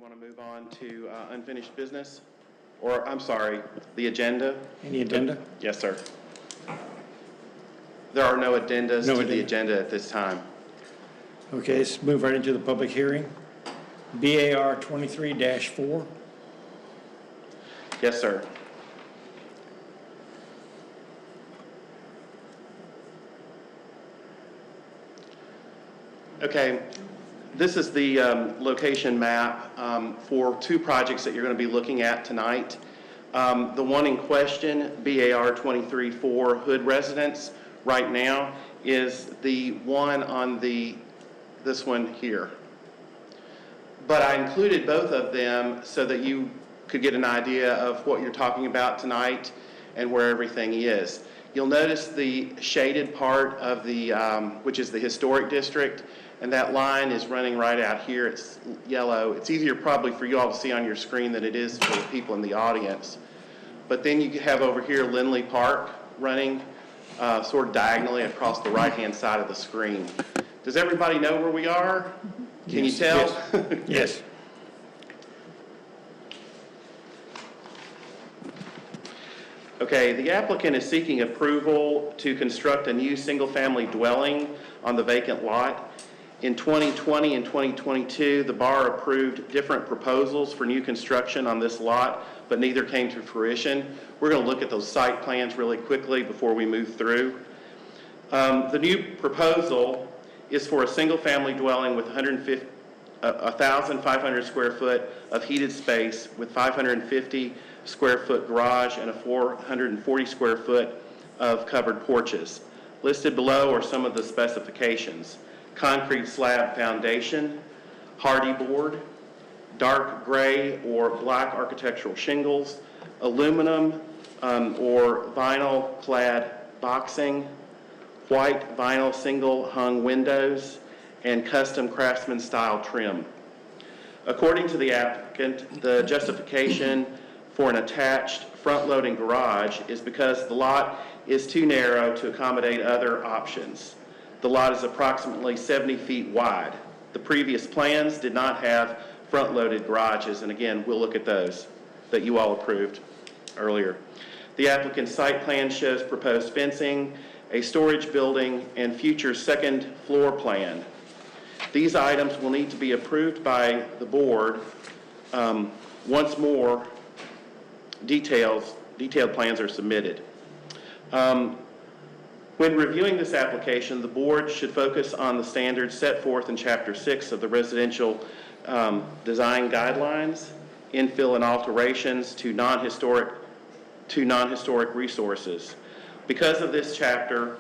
want to move on to unfinished business? Or, I'm sorry, the agenda? Any addenda? Yes, sir. There are no addendas No to the addenda. agenda at this time. Okay, let's move right into the public hearing. BAR 23-4. Yes, sir. Okay, this is the location map for two projects that you're going to be looking at tonight. The one in question, BAR 23-4 Hood Residence, right now is the one on this one here. But I included both of them so that you could get an idea of what you're talking about tonight and where everything is. You'll notice the shaded part of the, which is the historic district, and that line is running right out here. It's yellow. It's easier probably for you all to see on your screen than it is for the people in the audience. But then you have over here Lindley Park running sort of diagonally across the right-hand side of the screen. Does everybody know where we are? Can you tell? Yes. Yes. Okay, the applicant is seeking approval to construct a new single-family dwelling on the vacant lot. In 2020 and 2022, the BAR approved different proposals for new construction on this lot, but neither came to fruition. We're going to look at those site plans really quickly before we move through. The new proposal is for a single-family dwelling with 1,500 square foot of heated space with 550 square foot garage and a 440 square foot of covered porches. Listed below are some of the specifications: concrete slab foundation, hardy board, dark gray or black architectural shingles, aluminum or vinyl clad boxing, white vinyl single hung windows, and custom craftsman style trim. According to the applicant, the justification for an attached front-loading garage is because the lot is too narrow to accommodate other options. The lot is approximately 70 feet wide. The previous plans did not have front-loaded garages, and again, we'll look at those that you all approved earlier. The applicant's site plan shows proposed fencing, a storage building, and future second floor plan. These items will need to be approved by the board once more detailed plans are submitted. When reviewing this application, the board should focus on the standards set forth in Chapter 6 of the Residential Design Guidelines, infill and alterations to non-historic resources. Because this chapter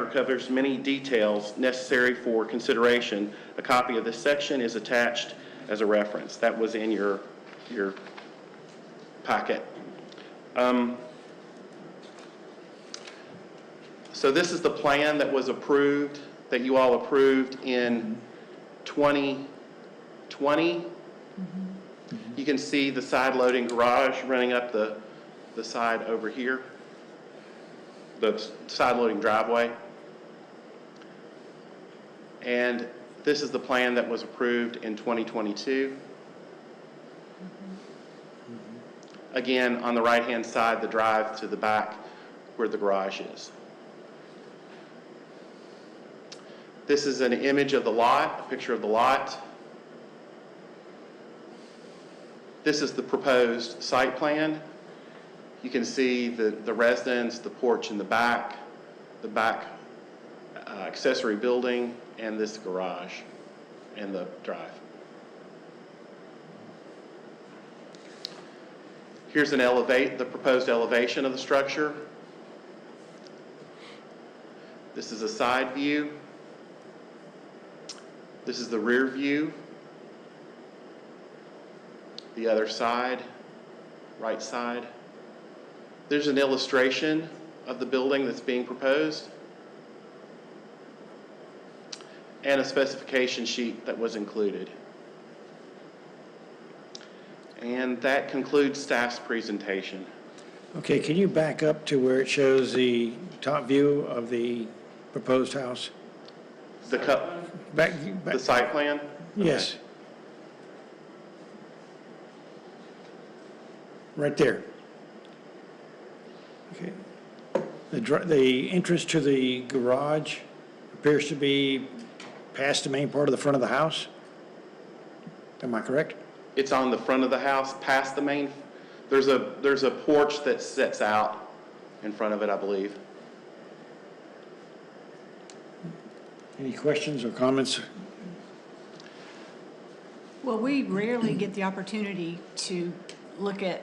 covers many details necessary for consideration, a copy of this section is attached as a reference. That was in your packet. So this is the plan that was approved, that you all approved in 2020. Mm-hmm. You can see the side loading garage running up the side over here, the side loading driveway. And this is the plan that was approved in 2022. Mm-hmm. Again, on the right-hand side, the drive to the back where the garage is. This is an image of the lot, a picture of the lot. This is the proposed site plan. You can see the residence, the porch in the back accessory building, and this garage and the drive. Here's the proposed elevation of the structure. This is a side view. This is the rear view. The other side, right side. There's an illustration of the building that's being proposed and a specification sheet that was included. And that concludes staff's presentation. Okay, can you back up to where it shows the top view of the proposed house? The Back. site plan? Yes. right there. Okay. The entrance to the garage appears to be past the main part of the front of the house. Am I correct? It's on the front of the house, past the main, there's a porch that sets out in front of it, I believe. Any questions or comments? Well, we rarely get the opportunity to look at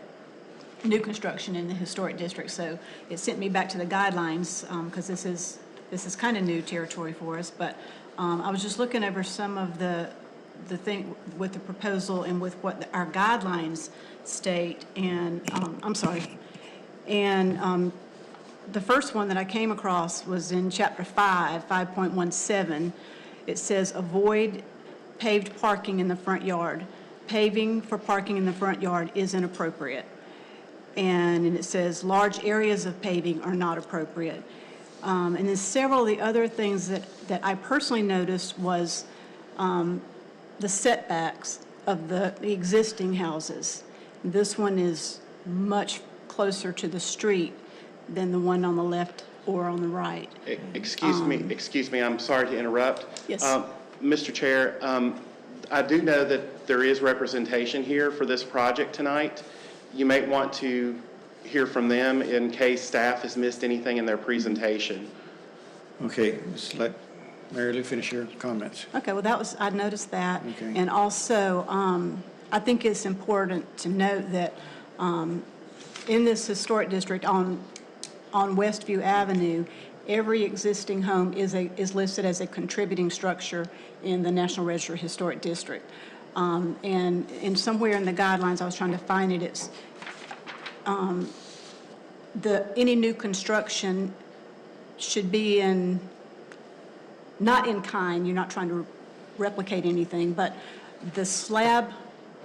new construction in the historic district, so it sent me back to the guidelines, because this is kind of new territory for us, but I was just looking over some of the thing with the proposal and with what our guidelines state, and, the first one that I came across was in Chapter 5, 5.17. It says, avoid paved parking in the front yard. Paving for parking in the front yard is inappropriate. And it says, large areas of paving are not appropriate. And then several of the other things that I personally noticed was the setbacks of the existing houses. This one is much closer to the street than the one on the left or on the right. Excuse me, I'm sorry to interrupt. Yes. Mr. Chair, I do know that there is representation here for this project tonight. You may want to hear from them in case staff has missed anything in their presentation. Okay, let's let Mary Lou finish your comments. Okay, well, I noticed that. Okay. And also, I think it's important to note that in this historic district on Westview Avenue, every existing home is listed as a contributing structure in the National Register Historic District. And somewhere in the guidelines, I was trying to find it, it's any new construction should be not in kind, you're not trying to replicate anything, but the slab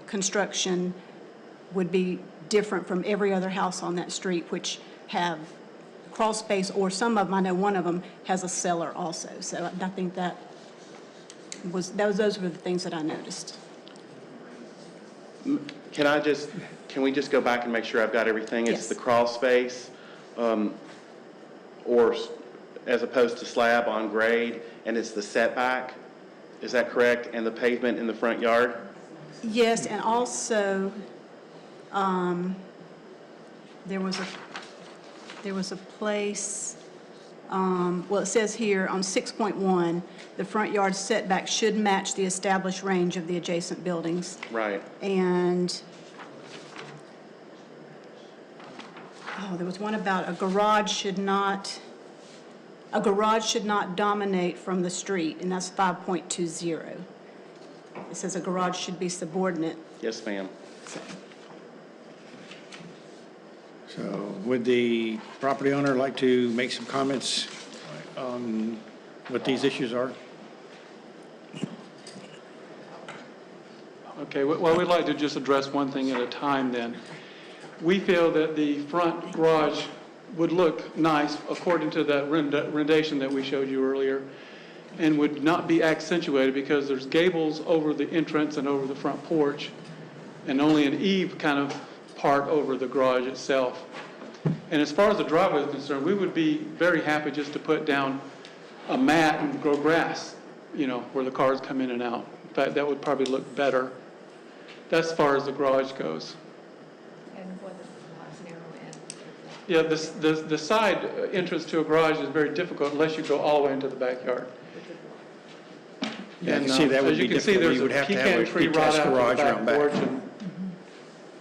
construction would be different from every other house on that street, which have crawl space, or some of them, I know one of them has a cellar also. So I think those were the things that I noticed. Can we just go back and make sure I've got everything? Yes. It's the crawl space, or as opposed to slab on grade, and it's the setback, is that correct? And the pavement in the front yard? Yes, and also, there was a place, well, it says here on 6.1, the front yard setback should match the established range of the adjacent buildings. Right. And, there was one about a garage should not dominate from the street, and that's 5.20. It says a garage should be subordinate. Yes, ma'am. So would the property owner like to make some comments on what these issues are? Okay, well, we'd like to just address one thing at a time then. We feel that the front garage would look nice according to that rendition that we showed you earlier, and would not be accentuated because there's gables over the entrance and over the front porch, and only an eave kind of part over the garage itself. And as far as the driveway is concerned, we would be very happy just to put down a mat and grow grass, where the cars come in and out. In fact, that would probably look better. That's as far as the garage goes. And what is the last narrow end? Yeah, the side entrance to a garage is very difficult unless you go all the way into the backyard. Yeah, I can see that would be difficult. You would have to have a detached garage around back.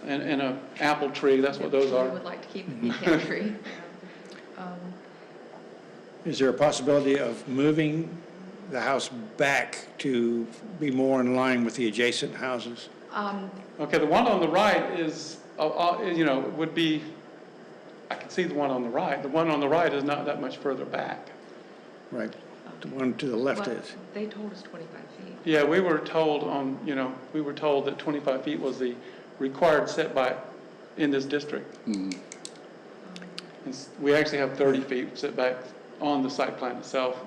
And an apple tree, that's what those We are. would like to keep the pecan tree. Is there a possibility of moving the house back to be more in line with the adjacent houses? Okay, the one on the right is, would be, I can see the one on the right. The one on the right is not that much further back. Right. The one to the left Well, is. they told us 25 feet. Yeah, we were told that 25 feet was the required setback in this district. And we actually have 30 feet setback on the site plan itself.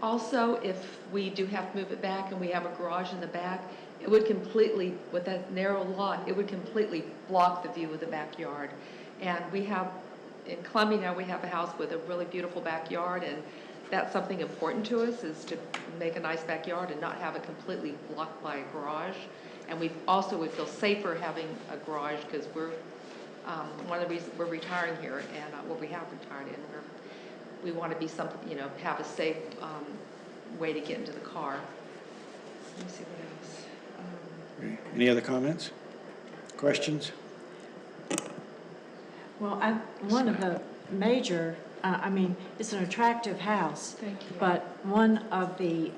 Also, if we do have to move it back and we have a garage in the back, it would completely, with that narrow lot, it would completely block the view of the backyard. And we have, in Columbia now, we have a house with a really beautiful backyard, and that's something important to us, is to make a nice backyard and not have it completely blocked by a garage. And we also would feel safer having a garage, because we're, one of the reasons we're retiring here, and, well, we have retired, and we want to be something, you know, have a safe way to get into the car. Let me see what else. Any other comments? Questions? Well, one of the major, I mean, it's an attractive house. Thank you. But one of the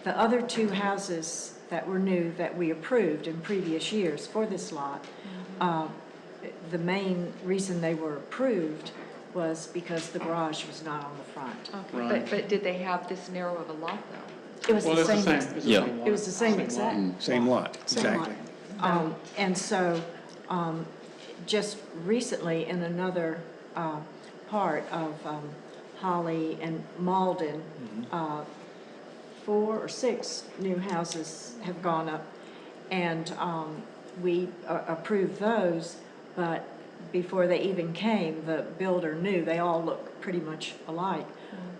other two houses that were new that we approved in previous years for this lot, the main reason they were approved was because the garage was not on the front. Okay, Right. but did they have this narrow of a lot, though? It was Well, the it's the same, same. ex- It's the Yeah. same lot. it was the same lot. exact. Same lot, Same lot. exactly. And so, just recently in another part of Holly and Malden, 4 or 6 new houses have gone up, and we approved those, but before they even came, the builder knew they all look pretty much alike.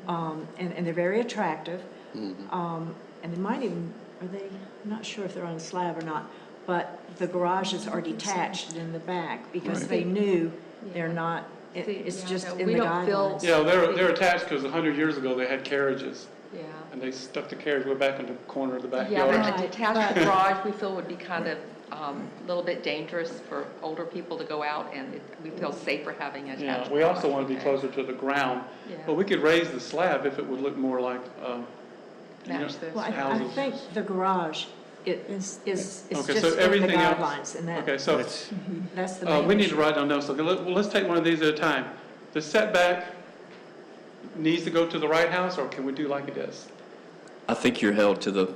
And they're very attractive. And they might even, are they, I'm not sure if they're on a slab or not, but the garages are detached in the back because they knew they're not, it's Yeah, just no, in we the don't feel- guidelines. Yeah, they're attached because 100 years ago, they had carriages, Yeah. and they stuck the carriageway back in the corner of the Yeah, backyard. but a Right, detached but- garage, we feel would be kind of a little bit dangerous for older people to go out, and we feel safer having an Yeah, attached we also garage. want to be Okay. closer to the ground, Yeah. but we could raise the slab if it would look more like, you know, Match this. Well, I houses. think the garage is Okay, just so in the everything else- guidelines, and Okay, so that's the main we need to issue. write down notes. Okay, let's take one of these at a time. The setback needs to go to the right house, or can we do like it is? I think you're held to the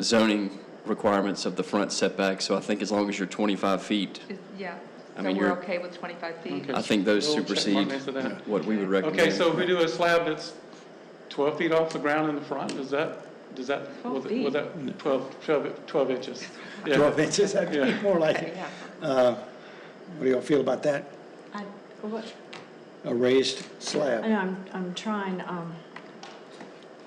zoning requirements of the front setback, so I think as long as you're 25 feet, Yeah, I so mean, we're you're- okay with 25 feet? Okay. I think those We'll check supersede mark next to that. what we would recommend. Okay, so if we do a slab that's 12 feet off the ground in the front, does that, 12 was that 12 inches? Yeah. 12 inches, that'd be Yeah. more like it. Yeah. What do y'all feel about that? What, A raised I slab? know, I'm trying, I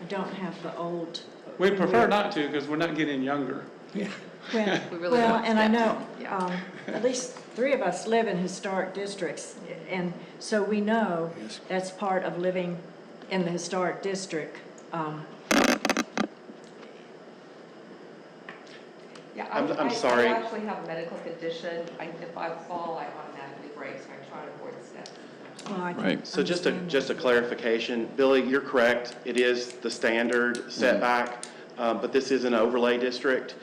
don't have the old. We prefer not to, because we're not getting younger. Yeah. Well, We really well, want and I that know, too, yeah. at least 3 of us live in historic districts, and so we know Yes. that's part of living in the historic district. Yeah, I'm sorry. I actually have a medical condition. If I fall, I automatically break, so I try to avoid steps. Well, I can Right. So just understand a clarification, Billy, you're correct, it is the standard setback, but this is an overlay district,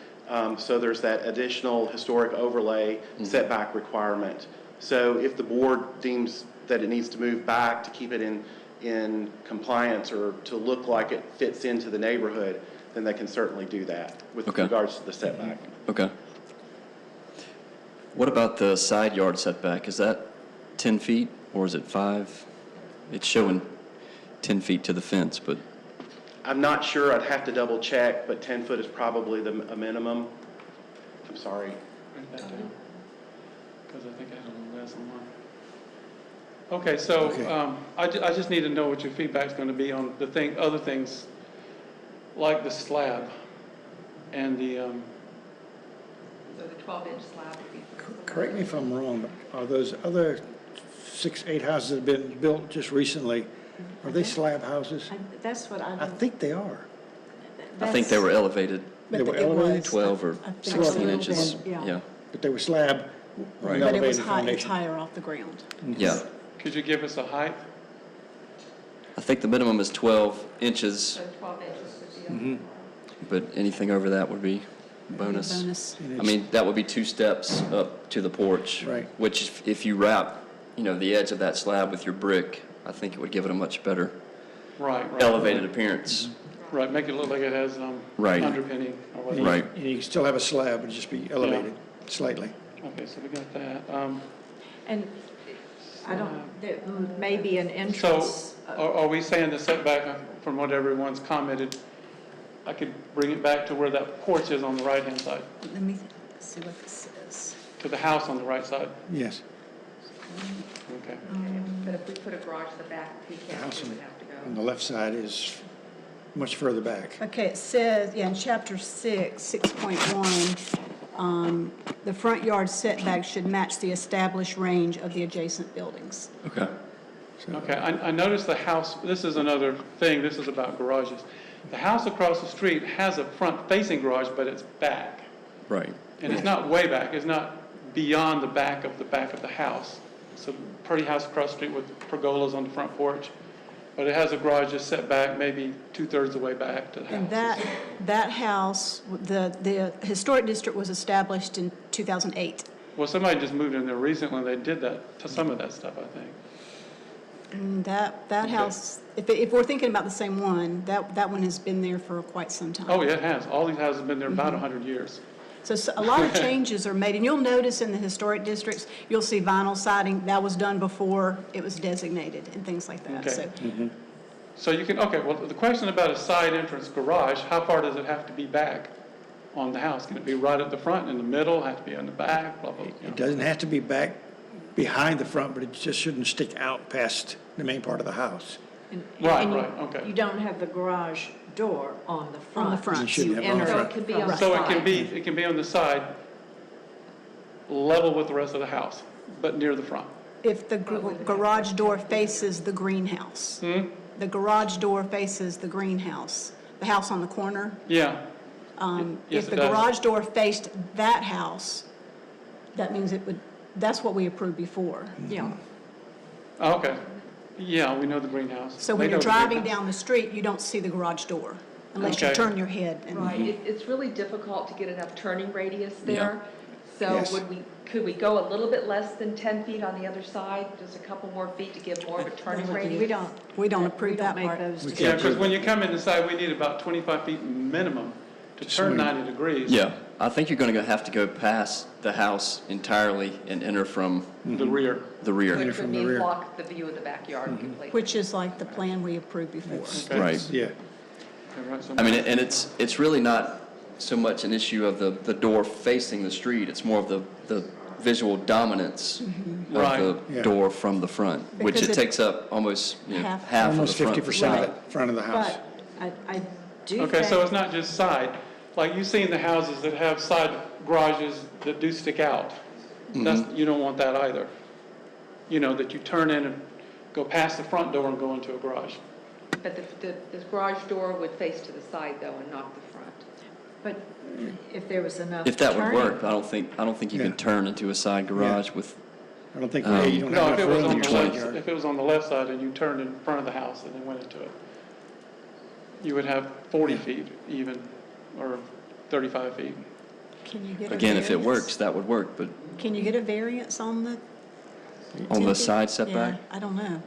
so there's that additional historic overlay setback requirement. So if the board deems that it needs to move back to keep it in compliance or to look like it fits into the neighborhood, then they can certainly do that with Okay. regards to the setback. Okay. What about the side yard setback? Is that 10 feet or is it 5? It's showing 10 feet to the fence, but, I'm not sure, I'd have to double check, but 10 foot is probably a minimum. I'm sorry. Write that down, because I think I had a little less than one. Okay, so Okay. I just need to know what your feedback's going to be on the other things, like the slab and the, So the 12-inch slab would be. Correct me if I'm wrong, but are those other 6, 8 houses that have been built just recently, are they slab houses? That's what I think they are. I think they were elevated They were elevated? 12 or I think 16 so. inches. Yeah. Yeah, But they were slab Right. with But it was elevated high, it's foundation. higher off the ground. yeah. could you give us a height? I think the minimum is 12 inches, So 12 inches would be. but anything over that would be bonus. Bonus. And I it's- mean, that would be 2 steps up to the porch. Right. Which if you wrap, the edge of that slab with your brick, I think it would give it a much better Right. elevated appearance. Right, make it look like it has Right. underpinning or whatever. Right. And you can still have a slab, it'd just be elevated slightly. Okay, so we got that. And I don't, there may be an entrance Are we saying the setback from what everyone's commented, I could bring it back to where that porch is on the right-hand side, Let me see what this says. to the house on the right side? Yes. Okay. But if we put a garage in the back, we The can't, house we on would have to on go. the left side is much further back. Okay, it says, yeah, in chapter 6, 6.1, the front yard setback should match the established range of the adjacent buildings. Okay. Okay, I noticed the house, this is another thing, this is about garages. The house across the street has a front-facing garage, but it's back. Right. And it's not way back, it's not beyond the back of the house. It's a pretty house across the street with pergolas on the front porch, but it has a garage just set back, maybe 2/3 the way back to the house. And that house, the historic district was established in 2008. Well, somebody just moved in there recently, they did that, to some of that stuff, I think. And that house, if we're thinking about the same one, that one has been there for quite some time. Oh, yeah, it has, all these houses have been there about 100 years. So a lot of changes are made, and you'll notice in the historic districts, you'll see vinyl siding, that was done before it was designated and things like that. Okay. So So you can, okay, well, the question about a side entrance garage, how far does it have to be back on the house? Can it be right at the front, in the middle, have to be in the back, blah, blah, you know? It doesn't have to be back behind the front, but it just shouldn't stick out past the main part of the house. Right, and you- right, okay. You don't have the garage door on the front. On the front. You shouldn't have it on the enter front. So it could be from on the the So it side. can be on the side, level with the rest of the house, but near the front. if the garage door faces the greenhouse, the garage door faces the greenhouse, the house on the corner, Yeah, Yes, if it the does. garage door faced that house, that means it would, that's what we approved before. Yeah. okay. Yeah, we know the greenhouse. So They when you're know the driving greenhouse. down the street, you don't see the garage door unless you Okay. turn your head. and- Right, it's really difficult to get enough turning radius there. So Yes. could we go a little bit less than 10 feet on the other side? Just a couple more feet to give more of a turning radius? We don't approve We don't that make part. those We Yeah, decisions. because when you come in the side, we need about 25 feet minimum to turn swing. 90 degrees. Yeah, I think you're going to have to go past the house entirely and enter from The rear. the rear. Which would from the mean rear. block the view of the backyard completely. Which is like the plan we approved before. Okay. Right. Yeah. Okay, right, so- I mean, and it's really not so much an issue of the door facing the street, it's more of the visual dominance Right. of the Yeah. door from the front, which Because it it- takes up almost, you know, Half. half of the Almost front. 50% of Right. the front of the house. But I do Okay, so think, it's not just side. Like you've seen the houses that have side garages that do stick out. That's, you don't want that either. You know, that you turn in and go past the front door and go into a garage. But the garage door would face to the side though and not the front. but if there was enough If that would turning- work, I don't think you Yeah. can turn into a side garage with, I don't think, Um, you don't No, have if it enough was room on in the your side left, yard. if it was on the left side and you turned in front of the house and then went into it, you would have 40 feet even, or 35 feet. Can you get a again, if it variance? works, that would work, but Can you get a variance on the? on 10 the feet? side setback? Yeah, I don't know.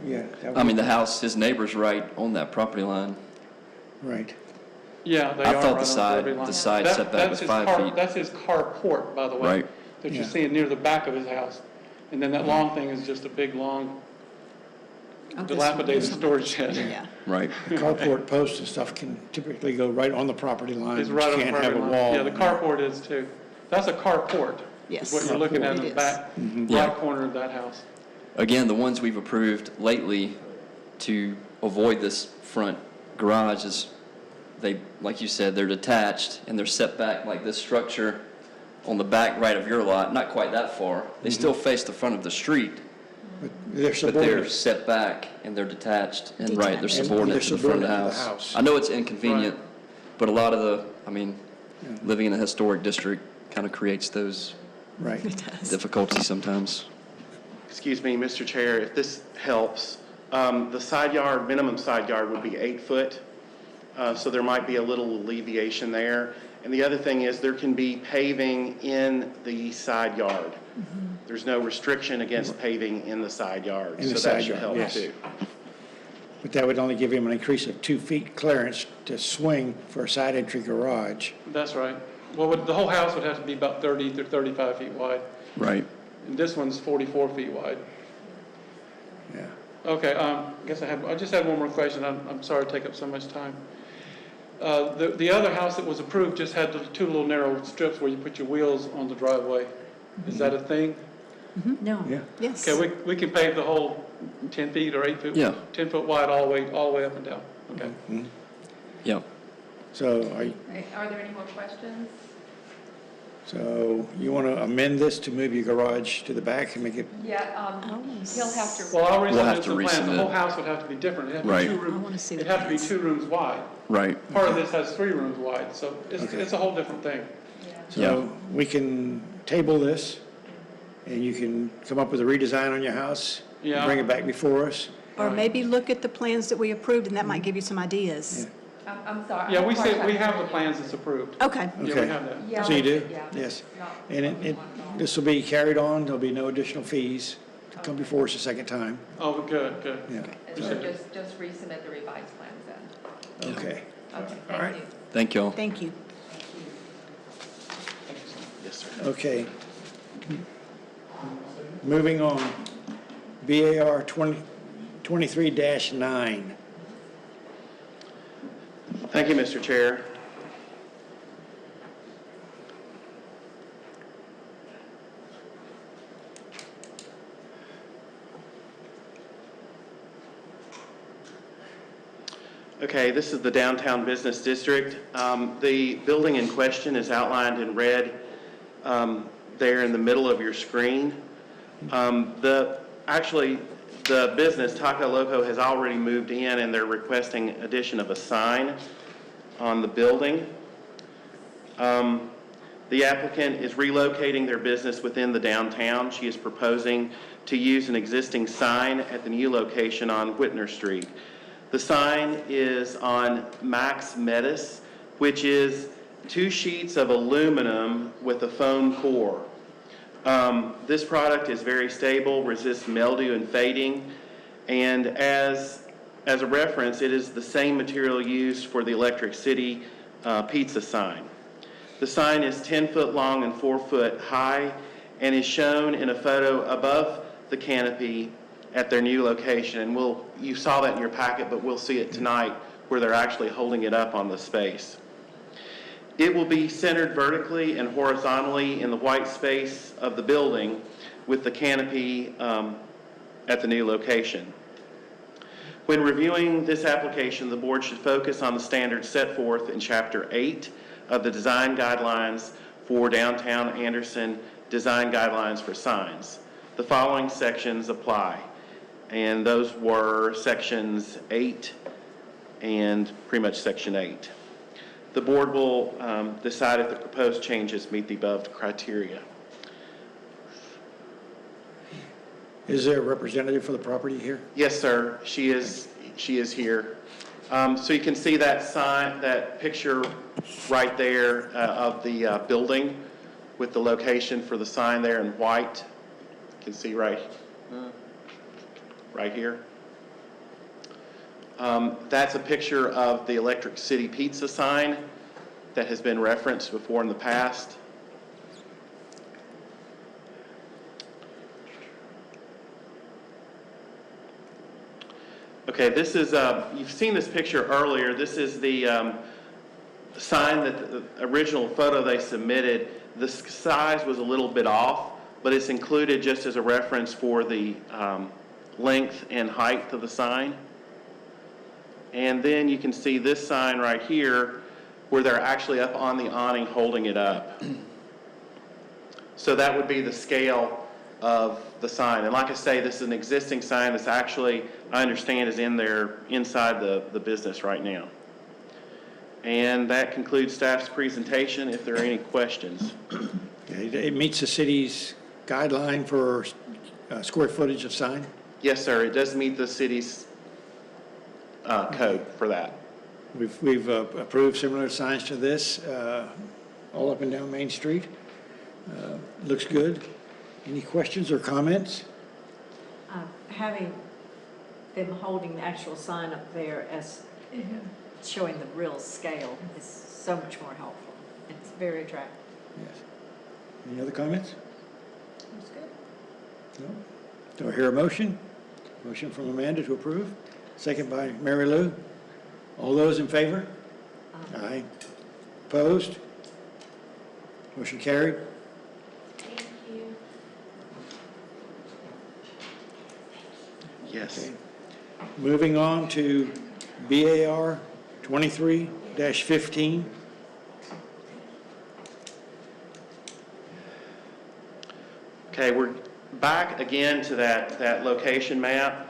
Yeah. that I mean, would- the house, his neighbor's right on that property line. Right. Yeah, they I are thought right the on side- property line. the side That- setback that's was his 5 car- feet. That's his carport, by the way. Right. That you're Yeah. seeing near the back of his house. And then that long thing is just a big, long dilapidated storage shed. Yeah. Right. The carport posts and stuff can typically go right on the property line. It's You right on the can't property have a line. wall. Yeah, the carport is too. That's a carport. Yes. Is what you're looking at in It the is. back, Yeah. right corner of that house. Again, the ones we've approved lately to avoid this front garage is, they, like you said, they're detached and they're set back like this structure on the back right of your lot, not quite that far. They still face the front of the street, But they're but they're subordinate. set back and they're detached and right, they're Detached. And subordinate they're to the front of the subordinate to the house. house. I know it's inconvenient, Right. but a lot of the, I mean, living in a historic district kind of creates those Right. difficulties sometimes. Excuse me, Mr. Chair, if this helps, the side yard, minimum side yard would be 8 foot, so there might be a little alleviation there. And the other thing is there can be paving in the side yard. There's no restriction against paving in the side yard, In the so that side should yard, help yes. too. But that would only give him an increase of 2 feet clearance to swing for a side entry garage. That's right. Well, the whole house would have to be about 30 to 35 feet wide. Right. And this one's 44 feet wide. Yeah. Okay, I guess I just had one more question. I'm sorry to take up so much time. The other house that was approved just had the two little narrow strips where you put your wheels on the driveway. Is that a thing? No. Yeah. Yes. Okay, we can pave the whole 10 feet or 8 feet? Yeah. 10 foot wide all the way up and down, okay. Yeah. So Are there any more questions? so you want to amend this to move your garage to the back and make it, Yeah, he'll have to. Well, I'll We'll have resubmit to the plan. The resubmit. whole house would have to be different. It'd have to be Right. two I rooms. want to see the It'd have to be plans. 2 rooms wide. Right. Part of this has 3 rooms wide, so it's a whole different thing. so we can table this and you can come up with a redesign on your house, Yeah. bring it back before us. Or maybe look at the plans that we approved, and that might give you some ideas. I'm sorry. Yeah, we have the plans that's approved. Okay. Yeah, we Okay. have that. Yeah, So you do? yeah. Yes. Not- And this will be carried on, there'll be no additional fees to come before us a second time. Oh, good, good. Yeah, And so just resubmit the revised plans then. okay. Okay, All thank right. you. Thank y'all. Thank you. Yes, sir. Okay. Moving on, BAR 23-9. Thank you, Mr. Chair. Okay, this is the Downtown Business District. The building in question is outlined in red there in the middle of your screen. Actually, the business, Taco Loco, has already moved in, and they're requesting addition of a sign on the building. The applicant is relocating their business within the downtown. She is proposing to use an existing sign at the new location on Whitner Street. The sign is on Max Metis, which is 2 sheets of aluminum with a foam core. This product is very stable, resists mildew and fading, and as a reference, it is the same material used for the Electric City pizza sign. The sign is 10 foot long and 4 foot high and is shown in a photo above the canopy at their new location. And you saw that in your packet, but we'll see it tonight where they're actually holding it up on the space. It will be centered vertically and horizontally in the white space of the building with the canopy at the new location. When reviewing this application, the board should focus on the standards set forth in Chapter 8 of the Design Guidelines for Downtown Anderson Design Guidelines for Signs. The following sections apply, and those were Sections 8 and pretty much Section 8. The board will decide if the proposed changes meet the above criteria. Is there a representative for the property here? Yes, sir, she is here. So you can see that sign, that picture right there of the building with the location for the sign there in white. You can see right here. That's a picture of the Electric City Pizza sign that has been referenced before in the past. Okay, this is, you've seen this picture earlier. This is the sign that the original photo they submitted. The size was a little bit off, but it's included just as a reference for the length and height of the sign. And then you can see this sign right here where they're actually up on the awning holding it up. So that would be the scale of the sign. And like I say, this is an existing sign that's actually, I understand, is inside the business right now. And that concludes staff's presentation. If there are any questions. Okay, it meets the city's guideline for square footage of sign? Yes, sir, it does meet the city's code for that. We've approved similar signs to this, all up and down Main Street. Looks good. Any questions or comments? Having them holding the actual sign up there as showing the real scale is so much more helpful. It's very attractive. Yes. Any other comments? That's good. No? Do I hear a motion? Motion from Amanda to approve, second by Mary Lou. All those in favor? Aye. Opposed? Motion carried. Thank you. Yes. Moving on to BAR 23-15. Okay, we're back again to that location map.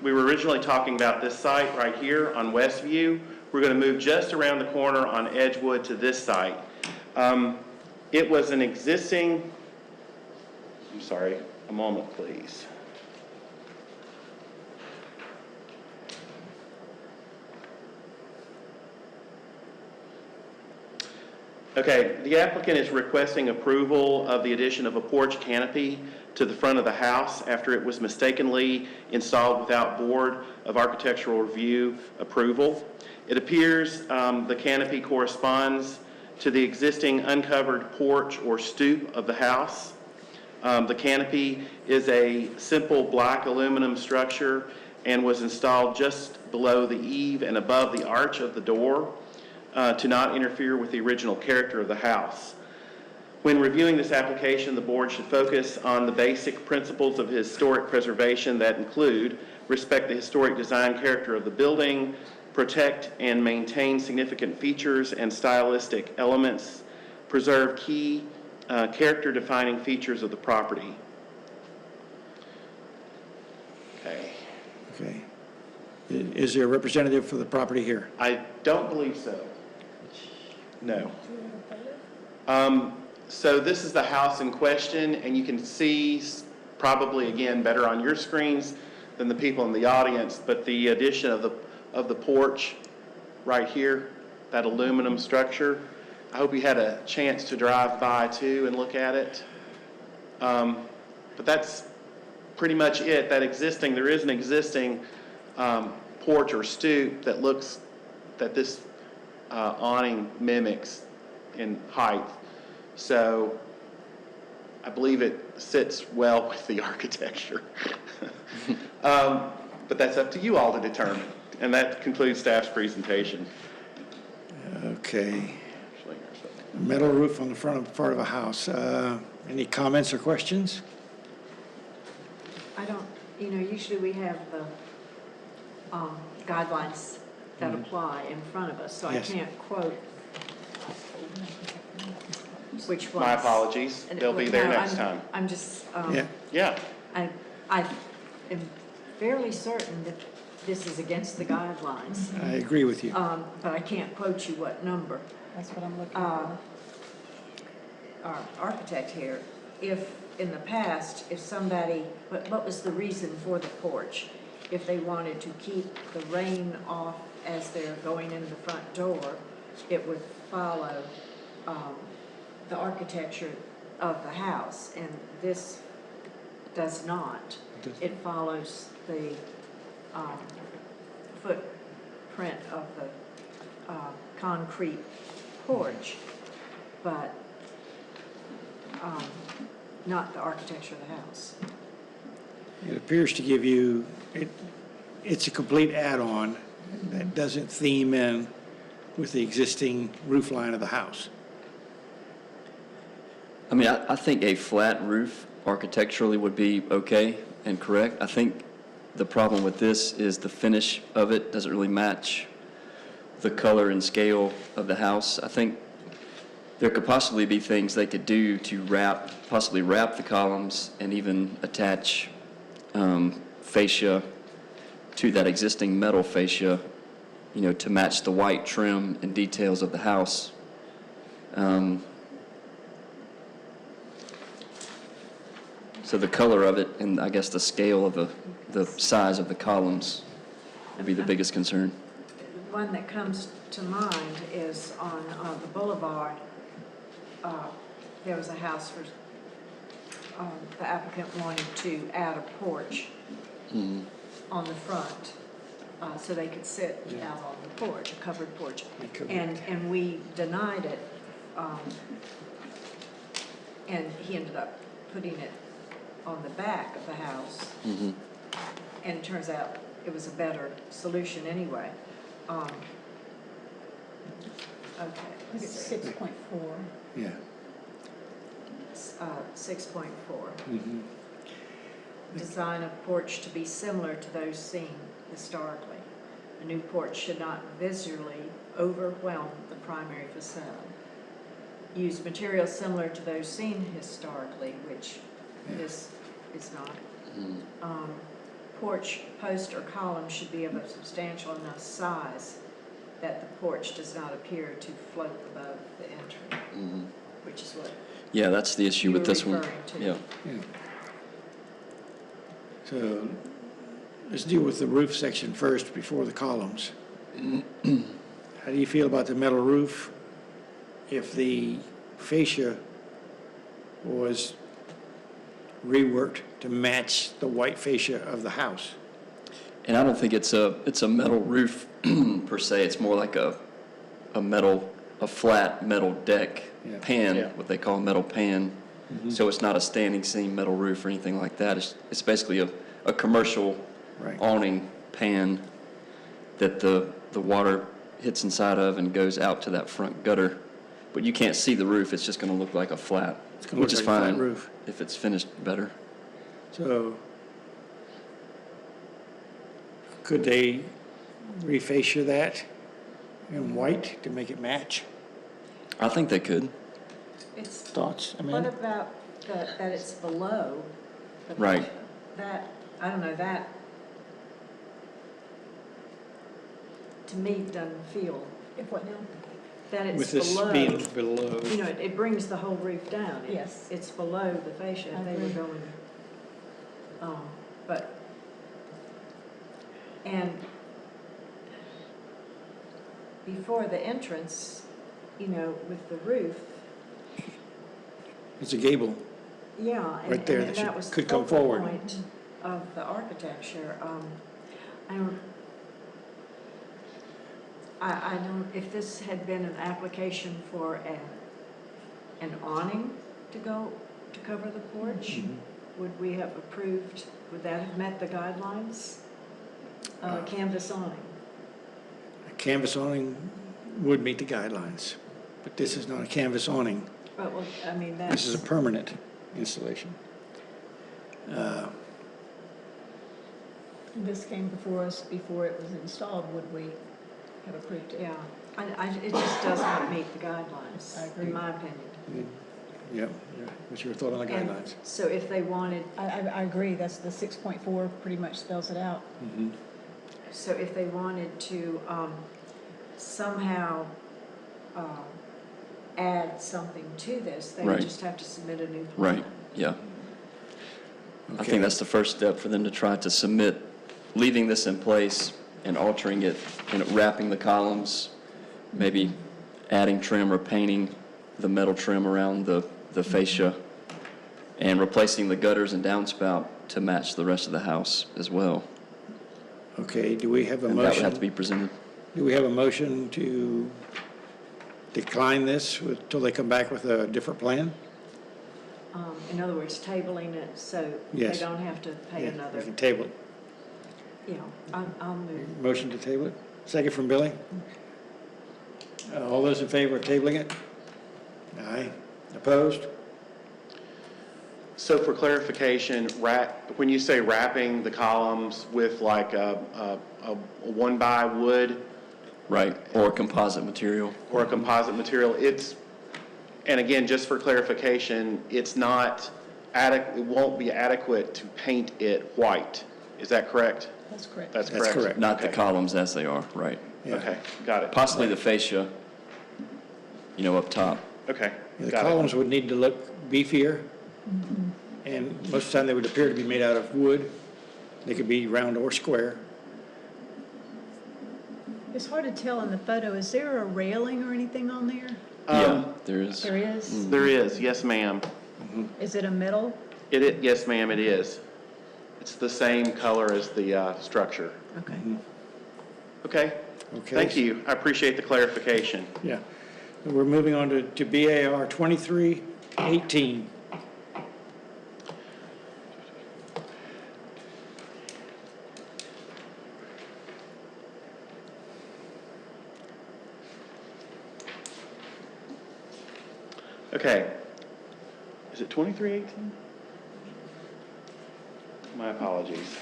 We were originally talking about this site right here on Westview. We're going to move just around the corner on Edgewood to this site. It was an existing, I'm sorry, a moment, please. Okay, the applicant is requesting approval of the addition of a porch canopy to the front of the house after it was mistakenly installed without Board of Architectural Review approval. It appears the canopy corresponds to the existing uncovered porch or stoop of the house. The canopy is a simple black aluminum structure and was installed just below the eave and above the arch of the door to not interfere with the original character of the house. When reviewing this application, the board should focus on the basic principles of historic preservation that include respect the historic design character of the building, protect and maintain significant features and stylistic elements, preserve key character-defining features of the property. Okay. Okay. Is there a representative for the property here? I don't believe so. No. So this is the house in question, and you can see probably, again, better on your screens than the people in the audience, but the addition of the porch right here, that aluminum structure. I hope you had a chance to drive by too and look at it. But that's pretty much it. There is an existing porch or stoop that this awning mimics in height. So I believe it sits well with the architecture. But that's up to you all to determine. And that concludes staff's presentation. Okay. Metal roof on the front part of a house. Any comments or questions? I don't, usually we have the guidelines that apply in front of us, so Yes. I can't quote which ones. My apologies. They'll be there No, next time. I'm just, Yeah. Yeah. I am fairly certain that this is against the guidelines, I agree with you. but I can't quote you what number. That's what I'm looking for. Our architect here, if in the past, if somebody, what was the reason for the porch? If they wanted to keep the rain off as they're going in the front door, it would follow the architecture of the house, and this does not. It follows the footprint of the concrete porch, but not the architecture of the house. It appears to give you, it's a complete add-on that doesn't theme in with the existing roof line of the house. I mean, I think a flat roof architecturally would be okay and correct. I think the problem with this is the finish of it doesn't really match the color and scale of the house. I think there could possibly be things they could do to possibly wrap the columns and even attach fascia to that existing metal fascia, to match the white trim and details of the house. So the color of it and I guess the scale of the size of the columns would be the biggest concern. One that comes to mind is on the boulevard. There was a house where the applicant wanted to add a porch on the front so they could sit out on the porch, a covered porch. And we denied it. And he ended up putting it on the back of the house. And it turns out it was a better solution anyway. Okay. Look at 6.4. Yeah. 6.4. Design of porch to be similar to those seen historically. A new porch should not visually overwhelm the primary facade. Use materials similar to those seen historically, which this is not. Porch post or column should be of a substantial enough size that the porch does not appear to float above the entry, which is what Yeah, that's the issue you with were this one. referring to. Yeah. Yeah. So let's deal with the roof section first before the columns. How do you feel about the metal roof if the fascia was reworked to match the white fascia of the house? And I don't think it's a metal roof per se. It's more like a flat metal deck Yeah. pan, Yeah. what they call a metal pan. So it's not a standing seam metal roof or anything like that. It's basically a commercial Right. awning pan that the water hits inside of and goes out to that front gutter. But you can't see the roof. It's just going to look like a flat, It's gonna which look is like a flat fine roof. if it's finished better. So could they refascia that in white to make it match? I think they could. It's, Thoughts, what Amanda? about that it's below? the- Right. That, I don't know, that, to me, doesn't feel, If what now? that it's With this below. being below. You know, it brings the whole roof down. Yes. It's below the fascia, I if they were agree. going, but, and before the entrance, you know, with the roof, It's a gable. yeah. Right there and that that should- was the could come focal forward. point of the architecture. I don't, if this had been an application for an awning to cover the porch, would we have approved, would that have met the guidelines? Canvas awning? A canvas awning would meet the guidelines, but this is not a canvas awning. But, well, I mean, that's. This is a permanent installation. This came before us before it was installed, would we have approved it? Yeah, it just does not meet the guidelines, I agree. in my opinion. Yep, what's your thought on the And guidelines? so if they wanted, I agree, that's the 6.4 pretty much spells it out. so if they wanted to somehow add something to this, they would Right. just have to submit a new plan. Right, yeah. I Okay. think that's the first step for them to try to submit, leaving this in place and altering it and wrapping the columns, maybe adding trim or painting the metal trim around the fascia and replacing the gutters and downspout to match the rest of the house as well. Okay, do we have a And that would have to motion? be presented. Do we have a motion to decline this till they come back with a different plan? In other words, tabling it so they Yes. don't have to pay Yeah, another, we can table it. you know, I'll move. Motion to table it? Second from Billy? All those in favor of tabling it? Aye. Opposed? So for clarification, when you say wrapping the columns with like a one-by wood Right, or composite material. or a composite material, and again, just for clarification, it's not it won't be adequate to paint it white. Is that correct? That's correct. That's That's correct? correct. Not the Okay. columns as they are, right. Yeah. Okay, got it. Possibly the fascia, up top. Okay, The got it. columns would need to look beefier, and most of the time they would appear to be made out of wood. They could be round or square. It's hard to tell in the photo, is there a railing or anything on there? Yeah, there is. There is? There is, yes, ma'am. Is it a metal? Yes, ma'am, it is. It's the same color as the structure. Okay. Okay, Okay. thank you. I appreciate the clarification. Yeah. We're moving on to BAR 2318. Okay. Is it 2318? My apologies.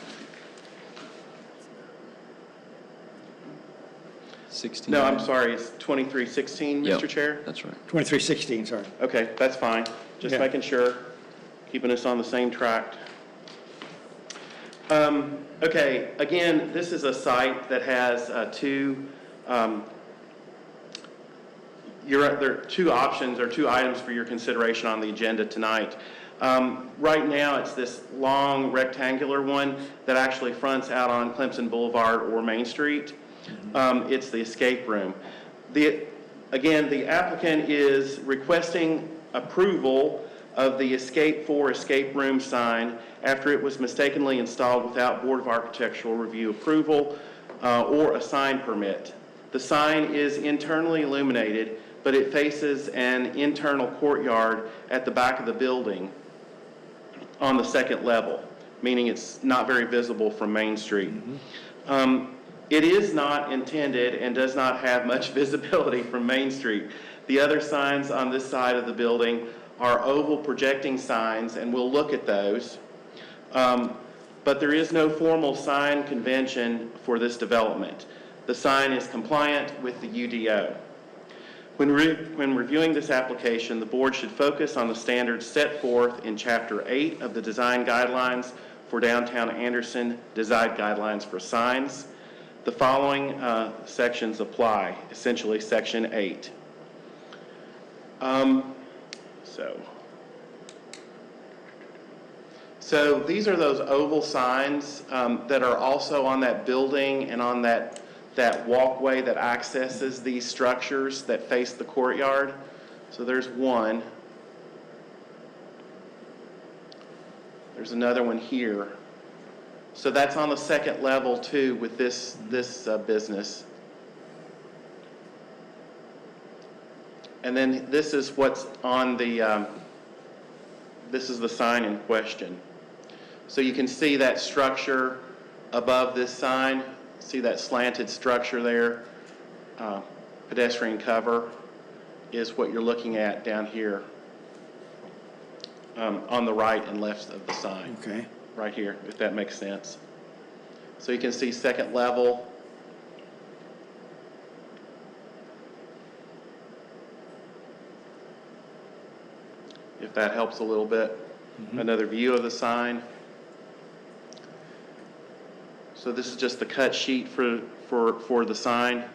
16? No, I'm sorry, it's 2316, Yep, Mr. Chair? That's right. 2316, sorry. Okay, that's fine. Just Yeah. making sure, keeping us on the same track. Okay, again, this is a site that has there are two options or two items for your consideration on the agenda tonight. Right now, it's this long rectangular one that actually fronts out on Clemson Boulevard or Main Street. It's the escape room. Again, the applicant is requesting approval of the Escape 4 escape room sign after it was mistakenly installed without Board of Architectural Review approval or a sign permit. The sign is internally illuminated, but it faces an internal courtyard at the back of the building on the second level, meaning it's not very visible from Main Street. It is not intended and does not have much visibility from Main Street. The other signs on this side of the building are oval projecting signs, and we'll look at those. But there is no formal sign convention for this development. The sign is compliant with the UDO. When reviewing this application, the board should focus on the standards set forth in Chapter 8 of the Design Guidelines for Downtown Anderson Design Guidelines for Signs. The following sections apply, essentially Section 8. So these are those oval signs that are also on that building and on that walkway that accesses these structures that face the courtyard. So there's one. There's another one here. So that's on the second level too with this business. And then this is what's on the, this is the sign in question. So you can see that structure above this sign. See that slanted structure there? Pedestrian cover is what you're looking at down here on the right and left of the sign. Okay. Right here, if that makes sense. So you can see second level. If that helps a little bit. Another view of the sign. So this is just the cut sheet for the sign.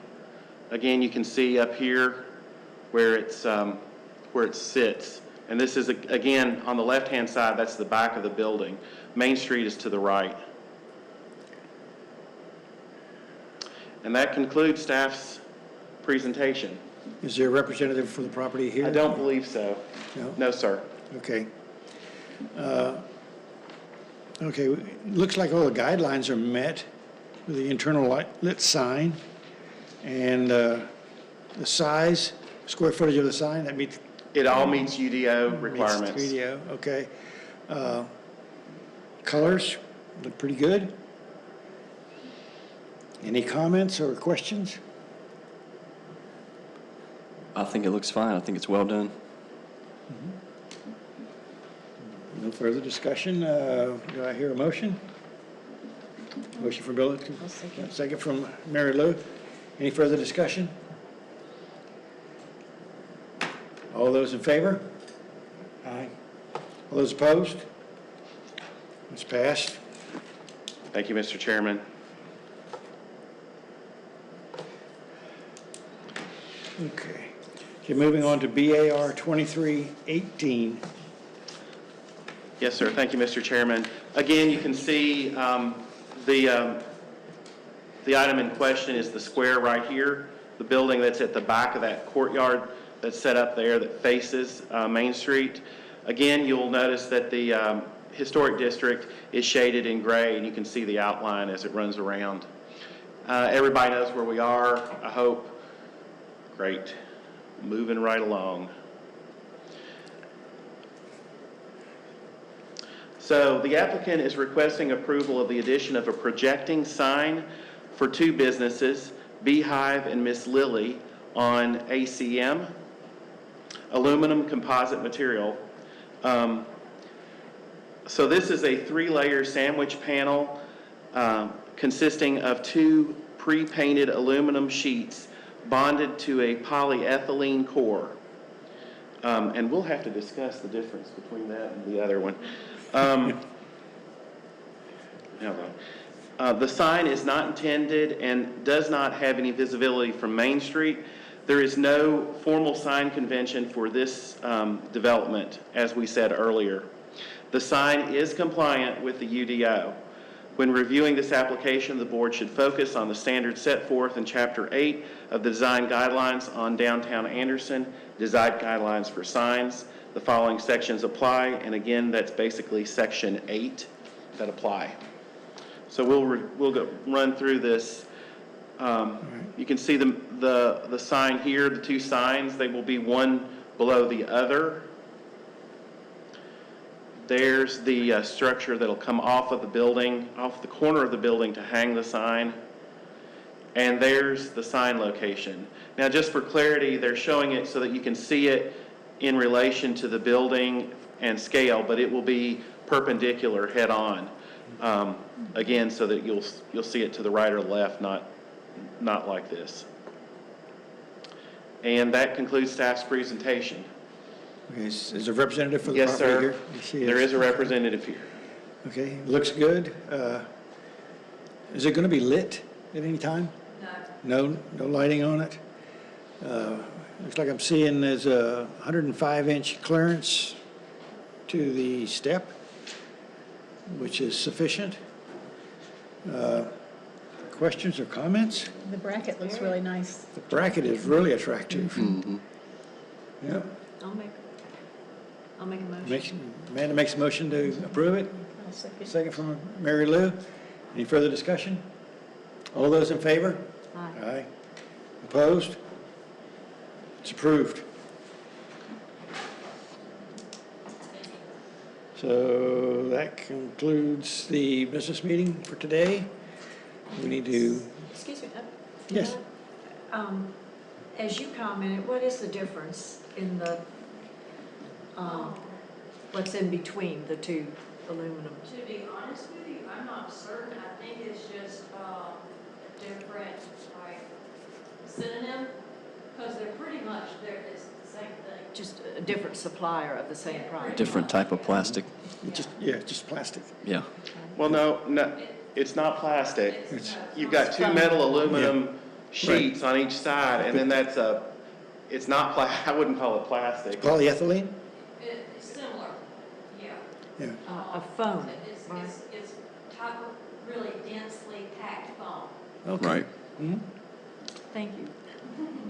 Again, you can see up here where it sits. And this is, again, on the left-hand side, that's the back of the building. Main Street is to the right. And that concludes staff's presentation. Is there a representative for the property here? I don't believe so. No? No, sir. Okay. Okay, looks like all the guidelines are met with the internal lit sign and the size, square footage of the sign, that meets. It all meets UDO requirements. Meets UDO, okay. Colors look pretty good. Any comments or questions? I think it looks fine. I think it's well done. No further discussion. Do I hear a motion? Motion from Bill. Second from Mary Lou. Any further discussion? All those in favor? Aye. All those opposed? It's passed. Thank you, Mr. Chairman. Okay. Okay, moving on to BAR 2318. Yes, sir. Thank you, Mr. Chairman. Again, you can see the item in question is the square right here, the building that's at the back of that courtyard that's set up there that faces Main Street. Again, you'll notice that the historic district is shaded in gray, and you can see the outline as it runs around. Everybody knows where we are, I hope. Great. Moving right along. So the applicant is requesting approval of the addition of a projecting sign for two businesses, Beehive and Miss Lily, on ACM. aluminum composite material. So this is a 3-layer sandwich panel consisting of 2 pre-painted aluminum sheets bonded to a polyethylene core. And we'll have to discuss the difference between that and the other one. The sign is not intended and does not have any visibility from Main Street. There is no formal sign convention for this development, as we said earlier. The sign is compliant with the UDO. When reviewing this application, the board should focus on the standards set forth in Chapter 8 of the Design Guidelines on Downtown Anderson, Design Guidelines for Signs. The following sections apply, and again, that's basically Section 8 that apply. So we'll run through this. You can see the sign here, the 2 signs, they will be one below the other. There's the structure that'll come off of the building, off the corner of the building to hang the sign. And there's the sign location. Now, just for clarity, they're showing it so that you can see it in relation to the building and scale, but it will be perpendicular head-on. Again, so that you'll see it to the right or left, not like this. And that concludes staff's presentation. Okay, is a representative for the Yes, property sir. here? Yes, he There is a representative here. Okay, looks good. Is it going to be lit at any time? No. No lighting on it? Looks like I'm seeing there's a 105-inch clearance to the step, which is sufficient. Questions or comments? The bracket looks really nice. The bracket is really attractive. Yep. I'll make a motion. Amanda makes a motion to approve it. Second from Mary Lou. Any further discussion? All those in favor? Aye. Aye. Opposed? It's approved. So that concludes the business meeting for today. We need to, Excuse me. yes, As you commented, what is the difference in the, what's in between the 2 aluminum? To be honest with you, I'm not certain. I think it's just a different, like, synonym, because they're pretty much, it's the same thing. Just a different supplier of the same product? Different type of plastic, just plastic. yeah. Well, no, it's not plastic. It's- You've got 2 metal aluminum sheets on each side, and then it's not, I wouldn't call it plastic. Polyethylene? It's similar, yeah. Yeah. A foam, It's right? type of really densely packed foam. Okay. Right, Thank you.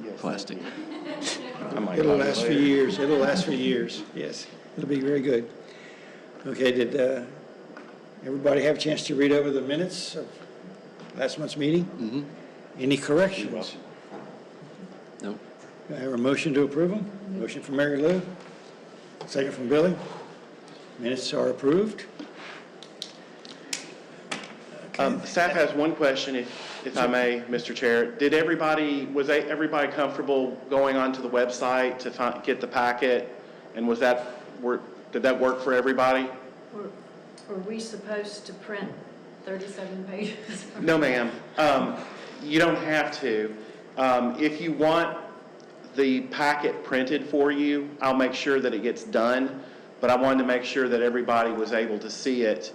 Yes. plastic. I might It'll call it last for later. years. It'll last for years. Yes, it'll be very good. Okay, did everybody have a chance to read over the minutes of last month's meeting? Any corrections? No, Do I have a motion to approve them? Motion from Mary Lou, second from Billy. Minutes are approved. Staff has one question, if I may, Mr. Chair. Was everybody comfortable going onto the website to get the packet? And did that work for everybody? Were we supposed to print 37 pages? No, ma'am. You don't have to. If you want the packet printed for you, I'll make sure that it gets done. But I wanted to make sure that everybody was able to see it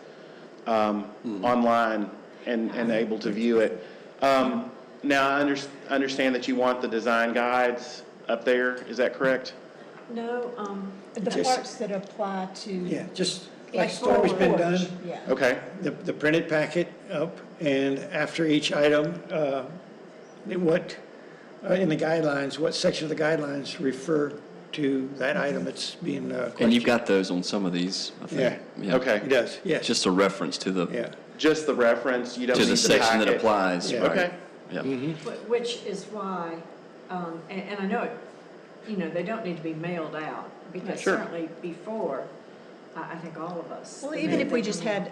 online and able to view it. Now, I understand that you want the design guides up there. Is that correct? No, The Just- parts that apply to. Yeah, just like it's always been done. Yeah. Okay. The printed packet up, and after each item, in the guidelines, what section of the guidelines refer to that item that's being questioned? and you've got those on some of these, I think. Yeah. Okay. It does, yes. Just a reference to the, Yeah, Just the reference, you don't to need the section that packet. applies, Yeah. right? Okay. Yeah. which is why, and I know, they don't need to be mailed out, because Sure. certainly before, I think all of us. Well, even if we just had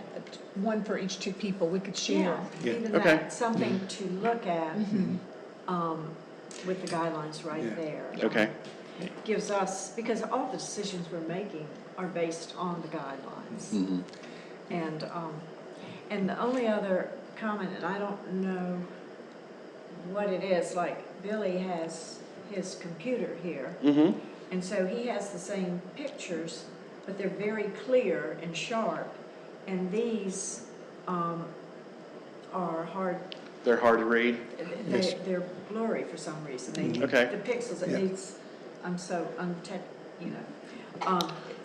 one for each 2 people, we could share. Yeah, Yeah. even Okay. that, something to look at with the guidelines right Yeah. there. Okay. gives us, because all the decisions we're making are based on the guidelines. Mhm. And the only other comment, and I don't know what it is, like Billy has his computer here, Mm-hmm. and so he has the same pictures, but they're very clear and sharp, and these are hard, They're hard to read. Yes. they're blurry for some reason. They need Okay. the pixels, it Yeah. needs, I'm so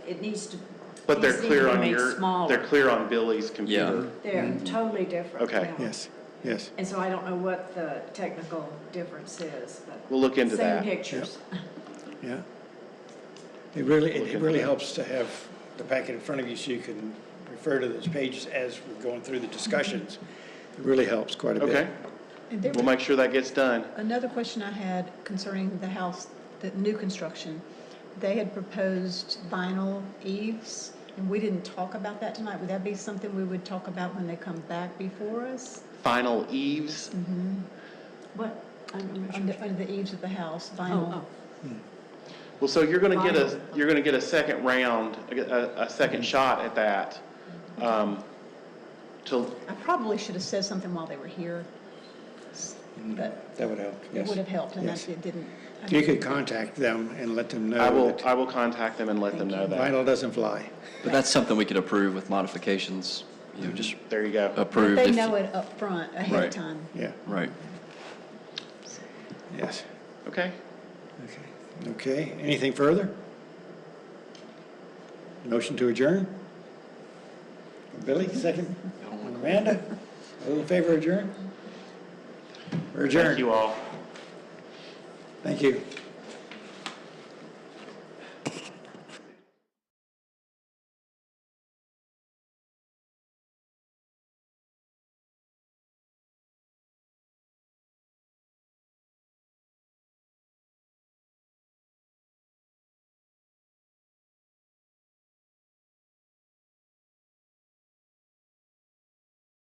it needs to. But they're these need to clear be on made your, smaller. they're clear on Billy's computer. They're totally different. Okay. yeah. Yes, yes. And so I don't know what the technical difference is, but. We'll look into that. Same pictures. Yeah. It really, Look it into really that. helps to have the packet in front of you so you can refer to those pages as we're going through the discussions. It really helps quite a bit. Okay, And there we'll was make sure that gets done. another question I had concerning the house, the new construction. They had proposed vinyl eaves, and we didn't talk about that tonight. Would that be something we would talk about when they come back before us? Final eaves. What? I'm not sure. Under the eaves of the house, Oh, vinyl. Well, so you're gonna get Vinyl. you're gonna get a second round, a second shot at that. To, I probably should have said something while they were here, but That would help, it yes. would have helped, and Yes. it didn't. You could contact them and let them know that I will contact them and let them know that. vinyl doesn't fly. But that's something we could approve with modifications, you know, just There you go. approved. They if- know it up front, ahead Right. of time. Yeah, Right. yes. Okay. Okay. Okay, anything further? Motion to adjourn? Billy, second? Amanda? All in favor of adjourn? We're adjourned. Thank you all. Thank you.